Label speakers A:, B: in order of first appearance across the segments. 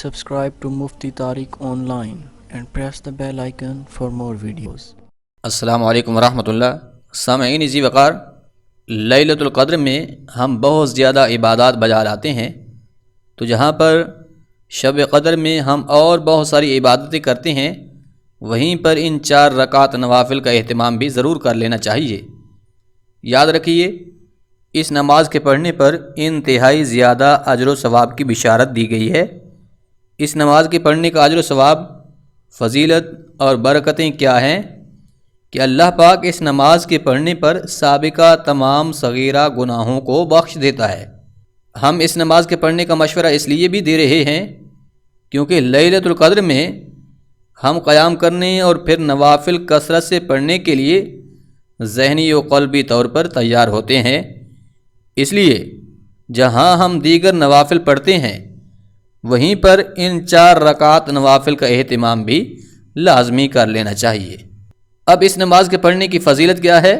A: subscribe to Mufti Tariq Online and press the bell icon for more videos.
B: السلام علیکم ورحمۃ اللہ. سامعین عزیز وقار، لیلۃ القدر میں ہم بہت زیادہ عبادات بجا لاتے ہیں، تو جہاں پر شب قدر میں ہم اور بہت ساری عبادتیں کرتے ہیں، وہیں پر ان 4 رکعت نوافل کا اہتمام بھی ضرور کر لینا چاہیے. یاد رکھیے، اس نماز کے پڑھنے پر انتہائی زیادہ اجر و ثواب کی بشارت دی گئی ہے. اس نماز کے پڑھنے کا اجر و ثواب، فضیلت اور برکتیں کیا ہیں کہ اللہ پاک اس نماز کے پڑھنے پر سابقہ تمام صغیرہ گناہوں کو بخش دیتا ہے. ہم اس نماز کے پڑھنے کا مشورہ اس لیے بھی دے رہے ہیں کیونکہ لیلۃ القدر میں ہم قیام کرنے اور پھر نوافل کثرت سے پڑھنے کے لیے ذہنی و قلبی طور پر تیار ہوتے ہیں. اس لیے جہاں ہم دیگر نوافل پڑھتے ہیں، وہیں پر ان 4 رکعات نوافل کا اہتمام بھی لازمی کر لینا چاہیے. اب اس نماز کے پڑھنے کی فضیلت کیا ہے؟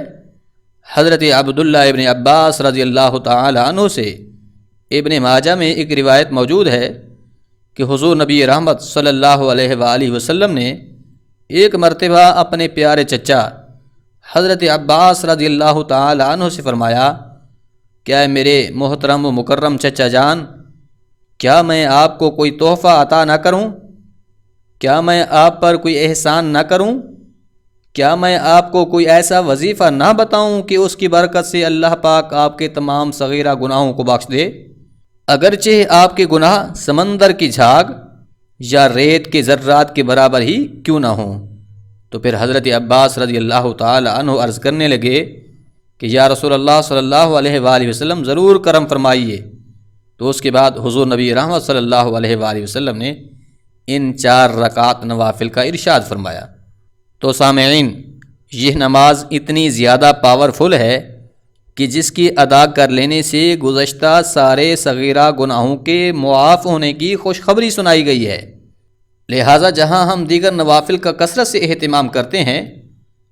B: حضرت عبداللہ ابن عباس رضی اللہ تعالی عنہ سے ابن ماجہ میں ایک روایت موجود ہے کہ حضور نبی رحمت صلی اللہ علیہ وآلہ وسلم نے ایک مرتبہ اپنے پیارے چچا حضرت عباس رضی اللہ تعالی عنہ سے فرمایا، کیا میرے محترم و مکرم چچا جان، کیا میں آپ کو کوئی تحفہ عطا نہ کروں؟ کیا میں آپ پر کوئی احسان نہ کروں؟ کیا میں آپ کو کوئی ایسا وظیفہ نہ بتاؤں کہ اس کی برکت سے اللہ پاک آپ کے تمام صغیرہ گناہوں کو بخش دے؟ اگرچہ آپ کے گناہ سمندر کی جھاگ یا ریت کے ذرات کے برابر ہی کیوں نہ ہوں. تو پھر حضرت عباس رضی اللہ تعالی عنہ عرض کرنے لگے کہ یا رسول اللہ صلی اللہ علیہ وآلہ وسلم، ضرور کرم فرمائیے. تو اس کے بعد حضور نبی رحمت صلی اللہ علیہ وآلہ وسلم نے ان 4 رکعات نوافل کا ارشاد فرمایا. تو سامعین، یہ نماز اتنی زیادہ پاورفل ہے کہ جس کی ادا کر لینے سے گزشتہ سارے صغیرہ گناہوں کے معاف ہونے کی خوشخبری سنائی گئی ہے. لہٰذا جہاں ہم دیگر نوافل کا کثرت سے اہتمام کرتے ہیں،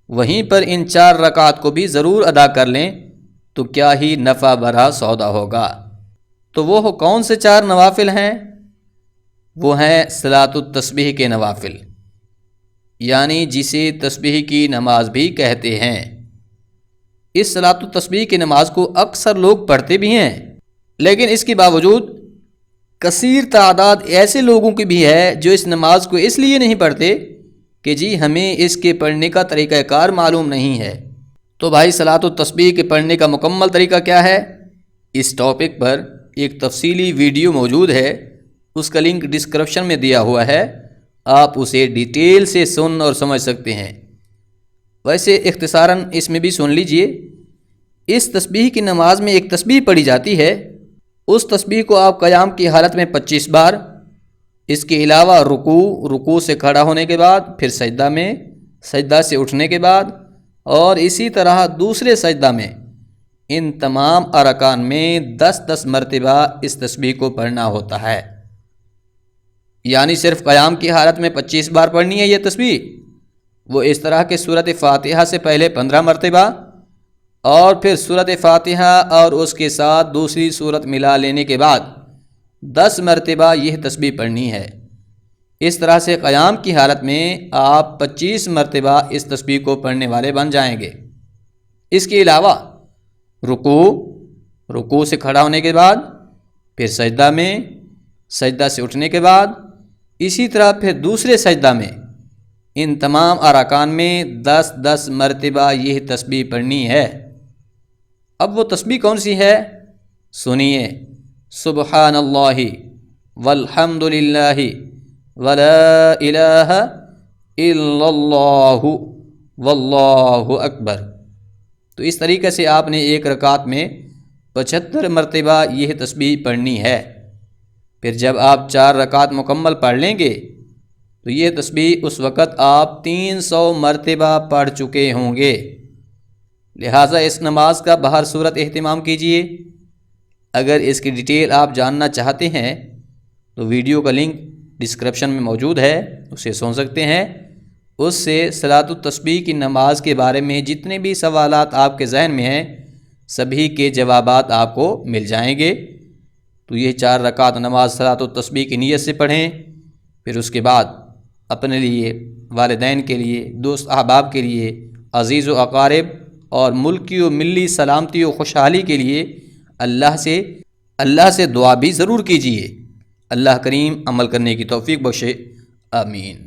B: وہیں پر ان 4 رکعات کو بھی ضرور ادا کر لیں تو کیا ہی نفع بھرا سودا ہوگا. تو وہ کون سے 4 نوافل ہیں؟ وہ ہیں صلاۃ التسبیح کے نوافل، یعنی جسے تسبیح کی نماز بھی کہتے ہیں. اس صلاۃ التسبیح کی نماز کو اکثر لوگ پڑھتے بھی ہیں، لیکن اس کے باوجود کثیر تعداد ایسے لوگوں کی بھی ہے جو اس نماز کو اس لیے نہیں پڑھتے کہ جی ہمیں اس کے پڑھنے کا طریقہ کار معلوم نہیں ہے. تو بھائی، صلاۃ التسبیح کے پڑھنے کا مکمل طریقہ کیا ہے؟ اس ٹاپک پر ایک تفصیلی ویڈیو موجود ہے، اس کا لنک ڈسکرپشن میں دیا ہوا ہے، آپ اسے ڈیٹیل سے سن اور سمجھ سکتے ہیں. ویسے اختصاراً اس میں بھی سن لیجئے. اس تسبیح کی نماز میں ایک تسبیح پڑھی جاتی ہے، اس تسبیح کو آپ قیام کی حالت میں 25 بار، اس کے علاوہ رکوع سے کھڑا ہونے کے بعد، پھر سجدہ میں، سجدہ سے اٹھنے کے بعد، اور اسی طرح دوسرے سجدہ میں، ان تمام ارکان میں 10 مرتبہ اس تسبیح کو پڑھنا ہوتا ہے. یعنی صرف قیام کی حالت میں 25 بار پڑھنی ہے یہ تسبیح. وہ اس طرح کہ سورۃ فاتحہ سے پہلے 15 مرتبہ، اور پھر سورۃ فاتحہ اور اس کے ساتھ دوسری سورت ملا لینے کے بعد 10 مرتبہ یہ تسبیح پڑھنی ہے. اس طرح سے قیام کی حالت میں آپ 25 مرتبہ اس تسبیح کو پڑھنے والے بن جائیں گے. اس کے علاوہ رکوع سے کھڑا ہونے کے بعد، پھر سجدہ میں، سجدہ سے اٹھنے کے بعد، اسی طرح پھر دوسرے سجدہ میں، ان تمام ارکان میں 10 مرتبہ یہ تسبیح پڑھنی ہے. اب وہ تسبیح کون سی ہے؟ سنیے: سبحان اللہ والحمد للہ ولا الہ الا اللہ واللہ اکبر. تو اس طریقے سے آپ نے ایک رکعت میں 75 مرتبہ یہ تسبیح پڑھنی ہے. پھر جب آپ 4 رکعت مکمل پڑھ لیں گے تو یہ تسبیح اس وقت آپ 300 مرتبہ پڑھ چکے ہوں گے. لہٰذا اس نماز کا بہر صورت اہتمام کیجیے. اگر اس کی ڈیٹیل آپ جاننا چاہتے ہیں تو ویڈیو کا لنک ڈسکرپشن میں موجود ہے، اسے سن سکتے ہیں. اس سے صلاۃ التسبیح کی نماز کے بارے میں جتنے بھی سوالات آپ کے ذہن میں ہیں، سبھی کے جوابات آپ کو مل جائیں گے. تو یہ 4 رکعت نماز صلاۃ و تسبیح کی نیت سے پڑھیں، پھر اس کے بعد اپنے لیے، والدین کے لیے، دوست احباب کے لیے، عزیز و اقارب اور ملکی و ملی سلامتی و خوشحالی کے لیے اللہ سے دعا بھی ضرور کیجیے۔ اللہ کریم عمل کرنے کی توفیق بخشے، آمین۔